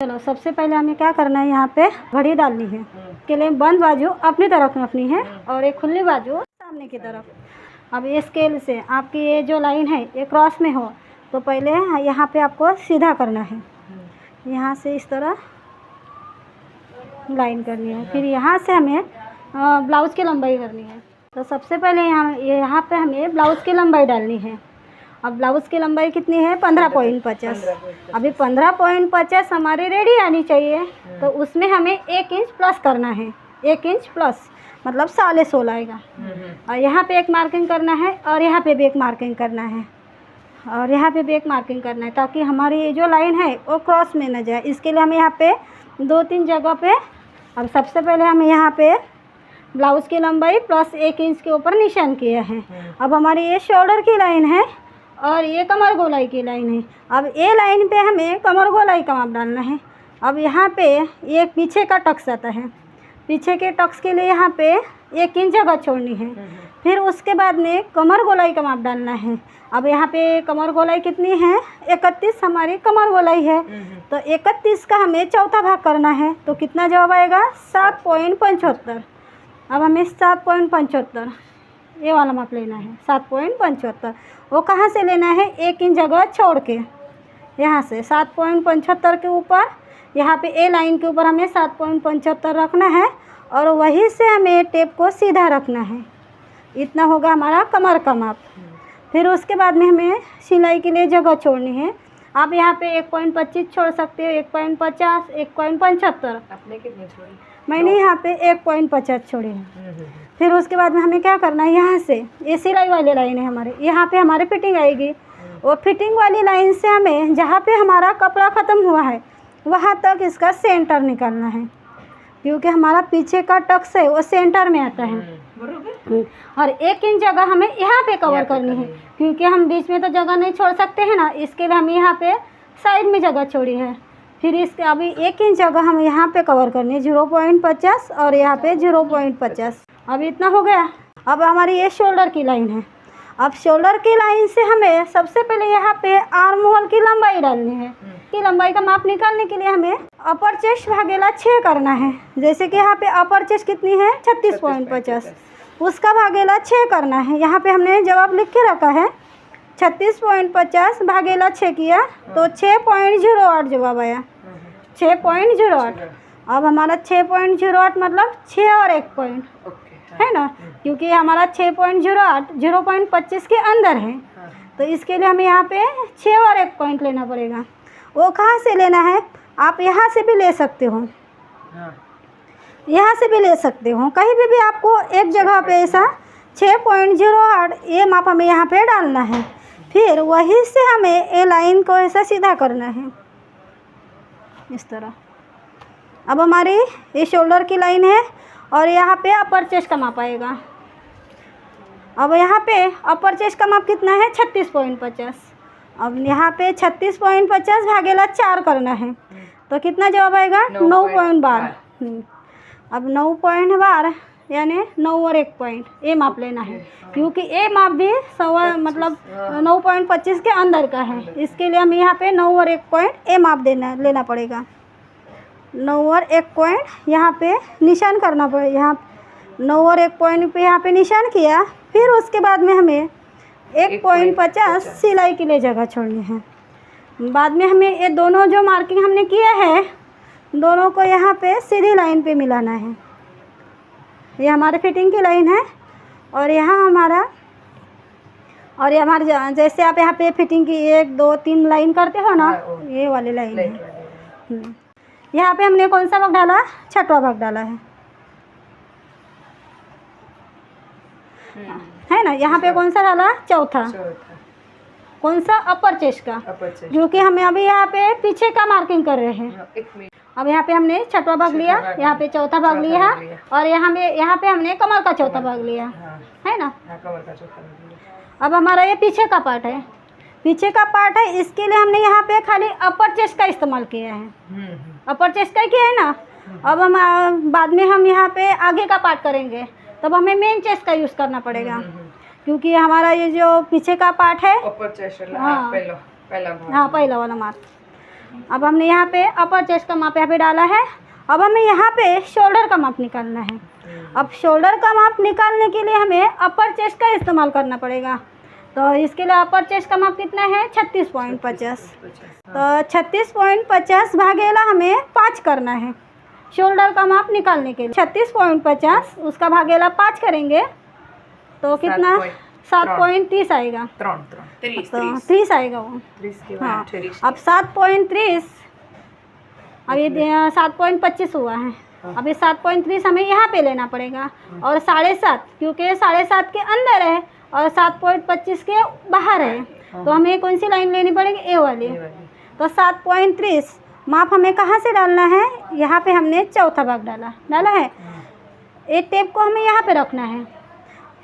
चलो सबसे पहले हमें क्या करना है, यहाँ पे घड़ी डालनी है। के लिए बंद बाजू अपनी तरफ रखनी है और एक खुली बाजू सामने की तरफ। अब ये स्केल से आपकी ये जो लाइन है ये क्रॉस में हो तो पहले यहाँ पे आपको सीधा करना है। यहाँ से इस तरह लाइन करनी है, फिर यहाँ से हमें ब्लाउज़ की लंबाई करनी है। तो सबसे पहले यहाँ पे हमें ब्लाउज़ की लंबाई डालनी है। अब ब्लाउज़ की लंबाई कितनी है, 15.50। अभी 15.50 हमारी रेडी आनी चाहिए, तो उसमें हमें 1 इंच प्लस करना है। 1 इंच प्लस मतलब 16.5 आएगा। और यहाँ पे एक मार्किंग करना है और यहाँ पे भी एक मार्किंग करना है और यहाँ पे भी एक मार्किंग करना है, ताकि हमारी ये जो लाइन है वो क्रॉस में न जाए। इसके लिए हमें यहाँ पे 2-3 जगह पे, अब सबसे पहले हमें यहाँ पे ब्लाउज़ की लंबाई प्लस 1 इंच के ऊपर निशान किया है। अब हमारी ये शोल्डर की लाइन है और ये कमर गोलाई की लाइन है। अब ये लाइन पे हमें कमर गोलाई का माप डालना है। अब यहाँ पे ये पीछे का टक्स आता है, पीछे के टक्स के लिए यहाँ पे 1 इंच जगह छोड़नी है। फिर उसके बाद में कमर गोलाई का माप डालना है। अब यहाँ पे कमर गोलाई कितनी है, 31 हमारी कमर गोलाई है, तो 31 का हमें चौथा भाग करना है। तो कितना जवाब आएगा, 7.75। अब हमें 7.75 ये वाला माप लेना है, 7.75। वो कहाँ से लेना है, 1 इंच जगह छोड़ के। यहाँ से 7.75 के ऊपर, यहाँ पे ए लाइन के ऊपर हमें 7.75 रखना है और वहीं से हमें टेप को सीधा रखना है। इतना होगा हमारा कमर का माप। फिर उसके बाद में हमें सिलाई के लिए जगह छोड़नी है। आप यहाँ पे 1.25 छोड़ सकते हो, 1.50, 1.75। आपने कितने छोड़ी? मैंने यहाँ पे 1.50 छोड़ी है। फिर उसके बाद में हमें क्या करना है, यहाँ से ये सिलाई वाली लाइन है हमारे, यहाँ पे हमारे फिटिंग आएगी। वो फिटिंग वाली लाइन से हमें जहाँ पे हमारा कपड़ा ख़त्म हुआ है वहाँ तक इसका सेंटर निकालना है, क्योंकि हमारा पीछे का टक्स है वो सेंटर में आता है। और 1 इंच जगह हमें यहाँ पे कवर करनी है, क्योंकि हम बीच में तो जगह नहीं छोड़ सकते हैं ना, इसके लिए हम यहाँ पे साइड में जगह छोड़ी है। फिर इसके अभी 1 इंच जगह हम यहाँ पे कवर करनी है, 0.50 और यहाँ पे 0.50। अब इतना हो गया। अब हमारी ये शोल्डर की लाइन है। अब शोल्डर की लाइन से हमें सबसे पहले यहाँ पे आर्म होल की लंबाई डालनी है। की लंबाई का माप निकालने के लिए हमें अपर चेस्ट भागेला 6 करना है। जैसे कि यहाँ पे अपर चेस्ट कितनी है, 36.50, उसका भागेला 6 करना है। यहाँ पे हमने जवाब लिख के रखा है, 36.50 भागेला 6 किया तो 6.08 जवाब आया, 6.08। अब हमारा 6.08 मतलब 6 और 1 पॉइंट है ना, क्योंकि हमारा 6.08 0.25 के अंदर है, तो इसके लिए हमें यहाँ पे 6 और 1 पॉइंट लेना पड़ेगा। वो कहाँ से लेना है, आप यहाँ से भी ले सकते हो, यहाँ से भी ले सकते हो, कहीं भी आपको एक जगह पे ऐसा 6.08 ये माप हमें यहाँ पे डालना है। फिर वहीं से हमें ये लाइन को ऐसा सीधा करना है इस तरह। अब हमारी ये शोल्डर की लाइन है और यहाँ पे अपर चेस्ट का माप आएगा। अब यहाँ पे अपर चेस्ट का माप कितना है, 36.50। अब यहाँ पे 36.50 भागेला 4 करना है, तो कितना जवाब आएगा, 9.12। अब 9.12 यानी 9 और 1 पॉइंट ये माप लेना है, क्योंकि ये माप भी मतलब 9.25 के अंदर का है। इसके लिए हमें यहाँ पे 9 और 1 पॉइंट ये माप लेना पड़ेगा। 9 और 1 पॉइंट यहाँ पे निशान करना पड़ेगा। यहाँ 9 और 1 पॉइंट पे यहाँ पे निशान किया। फिर उसके बाद में हमें 1.50 सिलाई के लिए जगह छोड़नी है। बाद में हमें ये दोनों जो मार्किंग हमने किया है दोनों को यहाँ पे सीधी लाइन पे मिलाना है। ये हमारे फिटिंग की लाइन है और यहाँ हमारा, और ये हमारे जैसे आप यहाँ पे फिटिंग की 1 2 3 लाइन करते हो ना, ये वाली लाइन है। यहाँ पे हमने कौन सा भाग डाला, 6वां भाग डाला है ना। यहाँ पे कौन सा डाला, चौथा। कौन सा, अपर चेस्ट का, क्योंकि हमें अभी यहाँ पे पीछे का मार्किंग कर रहे हैं। अब यहाँ पे हमने 6वां भाग लिया, यहाँ पे चौथा भाग लिया और यहाँ पे हमने कमर का चौथा भाग लिया है ना। अब हमारा ये पीछे का पार्ट है, पीछे का पार्ट है, इसके लिए हमने यहाँ पे खाली अपर चेस्ट का इस्तेमाल किया है। अपर चेस्ट का किया है ना। अब हम बाद में हम यहाँ पे आगे का पार्ट करेंगे, तब हमें मेन चेस्ट का यूज़ करना पड़ेगा, क्योंकि हमारा ये जो पीछे का पार्ट है, अपर चेस्ट, हाँ पहला वाला मार्क। अब हमने यहाँ पे अपर चेस्ट का माप यहाँ पे डाला है। अब हमें यहाँ पे शोल्डर का माप निकालना है। अब शोल्डर का माप निकालने के लिए हमें अपर चेस्ट का इस्तेमाल करना पड़ेगा। तो इसके लिए अपर चेस्ट का माप कितना है 36.50। तो 36.50 भागेला हमें 5 करना है शोल्डर का माप निकालने के लिए। 36.50 उसका भागेला 5 करेंगे तो कितना 7.30 आएगा। तो 30 आएगा वो। हाँ, अब 7.30 अब ये 7.25 हुआ है। अब ये 7.30 हमें यहाँ पे लेना पड़ेगा और 7.5 क्योंकि 7.5 के अंदर है और 7.25 के बाहर है। तो हमें कौन सी लाइन लेनी पड़ेगी, ए वाली। तो 7.30 माप हमें कहाँ से डालना है, यहाँ पे हमने चौथा भाग डाला है। एक टेप को हमें यहाँ पे रखना है।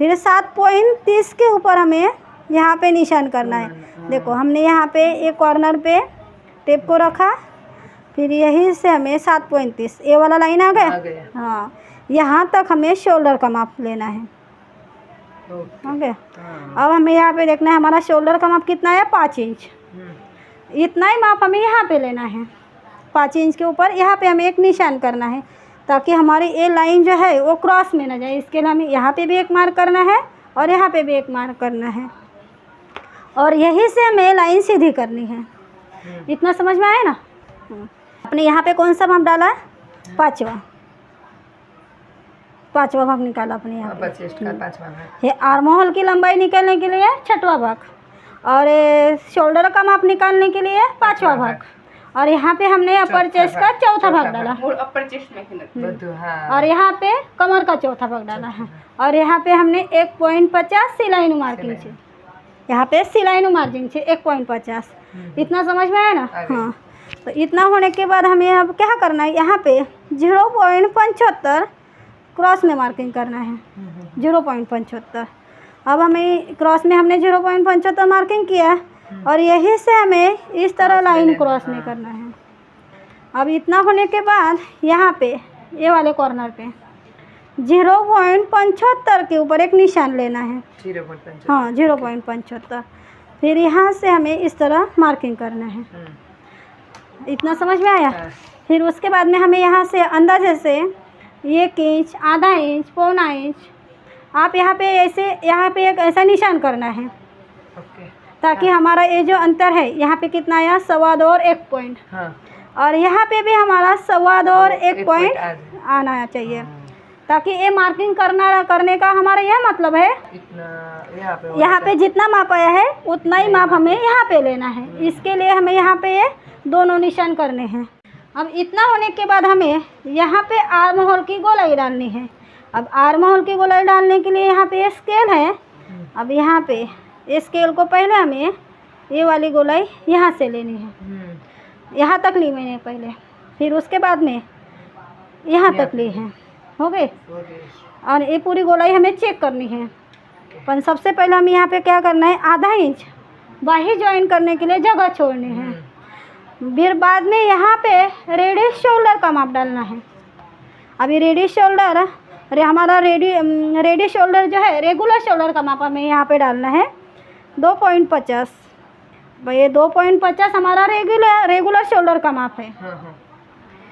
फिर 7.30 के ऊपर हमें यहाँ पे निशान करना है। देखो हमने यहाँ पे एक कॉर्नर पे टेप को रखा, फिर यहीं से हमें 7.30 ए वाला लाइन आ गया। हाँ, यहाँ तक हमें शोल्डर का माप लेना है। ओके, अब हमें यहाँ पे देखना है हमारा शोल्डर का माप कितना है 5 इंच। इतना ही माप हमें यहाँ पे लेना है। 5 इंच के ऊपर यहाँ पे हमें एक निशान करना है ताकि हमारी ये लाइन जो है वो क्रॉस में ना जाए। इसके लिए हमें यहाँ पे भी एक मार्क करना है और यहाँ पे भी एक मार्क करना है और यहीं से हमें लाइन सीधी करनी है। इतना समझ में आया ना। आपने यहाँ पे कौन सा माप डाला, 5वां भाग निकाला अपने यहाँ पे। ये आर्म होल की लंबाई निकालने के लिए 6वां भाग और शोल्डर का माप निकालने के लिए 5वां भाग और यहाँ पे हमने अपर चेस्ट का 4था भाग डाला अपर चेस्ट में और यहाँ पे कमर का 4था भाग डाला है और यहाँ पे हमने 1.50 सिलाई मार्किंग से, यहाँ पे सिलाई मार्जिन से 1.50। इतना समझ में आया ना। हाँ, तो इतना होने के बाद हमें अब क्या करना है, यहाँ पे 0.75 क्रॉस में मार्किंग करना है। 0.75 अब हमें क्रॉस में हमने 0.75 मार्किंग किया और यहीं से हमें इस तरह लाइन क्रॉस में करना है। अब इतना होने के बाद यहाँ पे ये वाले कॉर्नर पे 0.75 के ऊपर एक निशान लेना है। 0.75 हाँ, 0.75। फिर यहाँ से हमें इस तरह मार्किंग करना है। इतना समझ में आया। फिर उसके बाद में हमें यहाँ से अंदाजे से 1 इंच, आधा इंच, पौना इंच आप यहाँ पे ऐसे यहाँ पे एक ऐसा निशान करना है ताकि हमारा ये जो अंतर है यहाँ पे कितना आया 2.25 और 1 पॉइंट। और यहाँ पे भी हमारा 2.25 और 1 पॉइंट आना चाहिए ताकि ये मार्किंग करने का हमारा यह मतलब है यहाँ पे जितना माप आया है उतना ही माप हमें यहाँ पे लेना है। इसके लिए हमें यहाँ पे ये दोनों निशान करने हैं। अब इतना होने के बाद हमें यहाँ पे आर्म होल की गोलाई डालनी है। अब आर्म होल की गोलाई डालने के लिए यहाँ पे स्केल है। अब यहाँ पे स्केल को पहले हमें ये वाली गोलाई यहाँ से लेनी है। यहाँ तक ली मैंने पहले, फिर उसके बाद में यहाँ तक ली है। हो गए। और ये पूरी गोलाई हमें चेक करनी है। पर सबसे पहले हमें यहाँ पे क्या करना है, आधा इंच बाही ज्वाइन करने के लिए जगह छोड़नी है। फिर बाद में यहाँ पे रेडियस शोल्डर का माप डालना है। अभी रेडियस शोल्डर हमारा रेडियस शोल्डर जो है रेगुलर शोल्डर का माप हमें यहाँ पे डालना है 2.50। भाई ये 2.50 हमारा रेगुलर शोल्डर का माप है।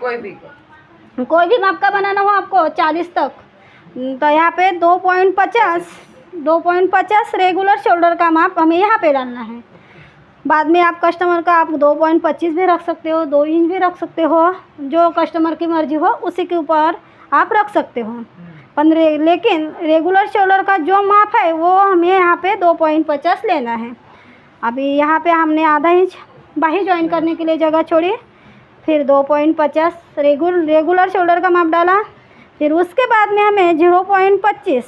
कोई भी माप का बनाना हो आपको 40 तक, तो यहाँ पे 2.50 रेगुलर शोल्डर का माप हमें यहाँ पे डालना है। बाद में आप कस्टमर का आप 2.25 भी रख सकते हो, 2 इंच भी रख सकते हो, जो कस्टमर की मर्जी हो उसी के ऊपर आप रख सकते हो। लेकिन रेगुलर शोल्डर का जो माप है वो हमें यहाँ पे 2.50 लेना है। अभी यहाँ पे हमने आधा इंच बाही ज्वाइन करने के लिए जगह छोड़ी, फिर 2.50 रेगुलर शोल्डर का माप डाला। फिर उसके बाद में हमें 0.25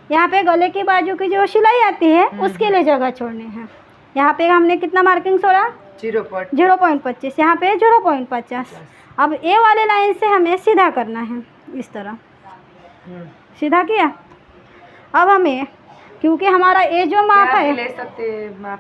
यहाँ पे गले की बाजू की जो सिलाई आती है उसके लिए जगह छोड़नी है। यहाँ पे हमने कितना मार्किंग छोड़ा 0.25, यहाँ पे 0.50। अब ये वाले लाइन से हमें सीधा करना है, इस तरह सीधा किया। अब हमें क्योंकि हमारा ये जो माप है ले सकते माप,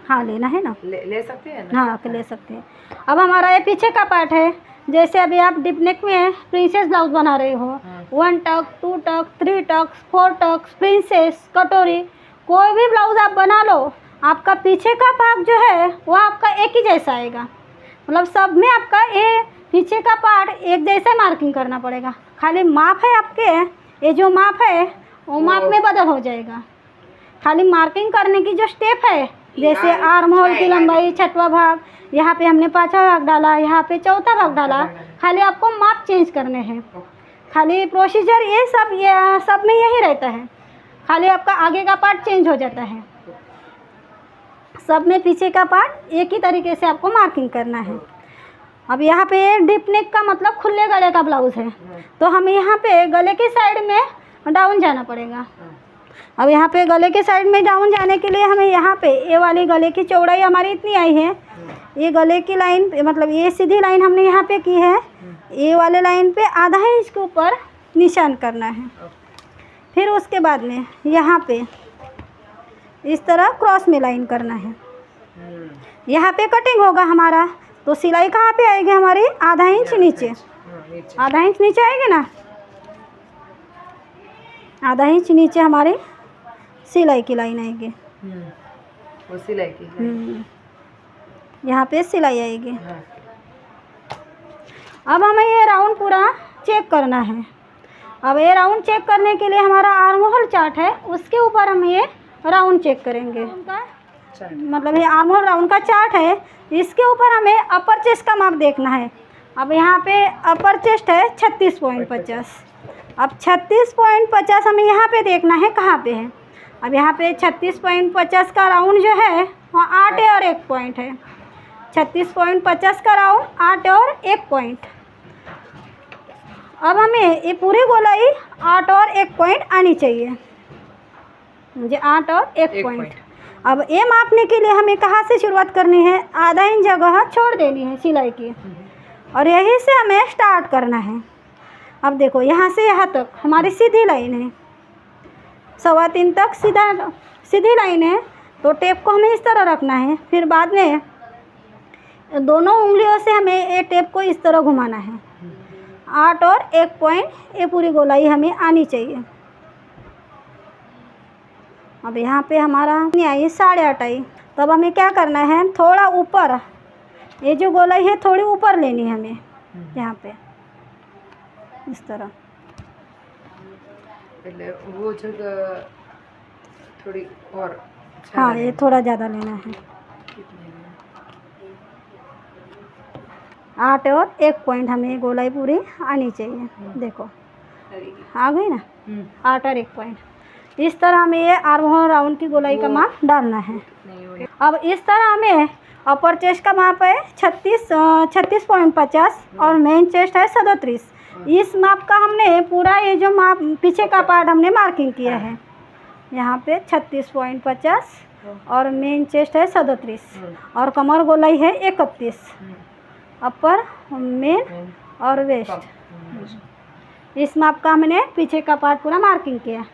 हाँ लेना है ना, ले सकते हैं ना। हाँ ले सकते हैं। अब हमारा ये पीछे का पार्ट है, जैसे अभी आप डिप नेक में प्रिंसेस ब्लाउज बना रहे हो, 1 टक, 2 टक, 3 टक, 4 टक, प्रिंसेस, कटोरी, कोई भी ब्लाउज आप बना लो, आपका पीछे का भाग जो है वो आपका एक ही जैसा आएगा। मतलब सब में आपका ये पीछे का पार्ट एक जैसे मार्किंग करना पड़ेगा। खाली माप है आपके, ये जो माप है वो माप में बदल हो जाएगा। खाली मार्किंग करने की जो स्टेप है, जैसे आर्म होल की लंबाई 6वां भाग, यहाँ पे हमने 5वां भाग डाला, यहाँ पे 4था भाग डाला, खाली आपको माप चेंज करने हैं। खाली प्रोसीजर ये सब में यही रहता है, खाली आपका आगे का पार्ट चेंज हो जाता है। सब में पीछे का पार्ट एक ही तरीके से आपको मार्किंग करना है। अब यहाँ पे डीप नेक का मतलब खुले गले का ब्लाउज़ है, तो हमें यहाँ पे गले की साइड में डाउन जाना पड़ेगा। अब यहाँ पे गले के साइड में डाउन जाने के लिए हमें यहाँ पे ये वाली गले की चौड़ाई हमारी इतनी आई है, ये गले की लाइन मतलब ये सीधी लाइन हमने यहाँ पे की है, ये वाले लाइन पे आधा इंच के ऊपर निशान करना है। फिर उसके बाद में यहाँ पे इस तरह क्रॉस में लाइन करना है। यहाँ पे कटिंग होगा हमारा, तो सिलाई कहाँ पे आएगी हमारी, आधा इंच नीचे, आधा इंच नीचे आएगी ना, आधा इंच नीचे हमारी सिलाई की लाइन आएगी। वो सिलाई की यहाँ पे सिलाई आएगी। हाँ। अब हमें ये राउंड पूरा चेक करना है। अब ये राउंड चेक करने के लिए हमारा आर्म होल चार्ट है, उसके ऊपर हम ये राउंड चेक करेंगे। मतलब ये आर्म होल राउंड का चार्ट है, इसके ऊपर हमें अपर चेस्ट का माप देखना है। अब यहाँ पे अपर चेस्ट है 36.50। अब 36.50 हमें यहाँ पे देखना है कहाँ पे है। अब यहाँ पे 36.50 का राउंड जो है वो 8 और 1 पॉइंट है। 36.50 का राउंड 8 और 1 पॉइंट। अब हमें ये पूरी गोलाई 8 और 1 पॉइंट आनी चाहिए, मुझे 8 और 1 पॉइंट। अब ये मापने के लिए हमें कहाँ से शुरुआत करनी है, आधा इंच जगह छोड़ देनी है सिलाई की, और यहीं से हमें स्टार्ट करना है। अब देखो यहाँ से यहाँ तक हमारी सीधी लाइन है, 3.25 तक सीधी लाइन है, तो टेप को हमें इस तरह रखना है। फिर बाद में दोनों उंगलियों से हमें ये टेप को इस तरह घुमाना है। 8 और 1 पॉइंट ये पूरी गोलाई हमें आनी चाहिए। अब यहाँ पे हमारा नहीं आई, 8.5 आई। तब हमें क्या करना है, थोड़ा ऊपर, ये जो गोलाई है थोड़ी ऊपर लेनी है हमें, यहाँ पे इस तरह। पहले वो जगह थोड़ी और, हाँ ये थोड़ा ज़्यादा लेना है। 8 और 1 पॉइंट हमें गोलाई पूरी आनी चाहिए। देखो आ गई ना, 8 और 1 पॉइंट। इस तरह हमें ये आर्म होल राउंड की गोलाई का माप डालना है। अब इस तरह हमें अपर चेस्ट का माप है 36.50 और मेन चेस्ट है 37। इस माप का हमने पूरा ये जो माप पीछे का पार्ट हमने मार्किंग किया है, यहाँ पे 36.50 और मेन चेस्ट है 37 और कमर गोलाई है 31, अपर मेन और वेस्ट। इस माप का हमने पीछे का पार्ट पूरा मार्किंग किया।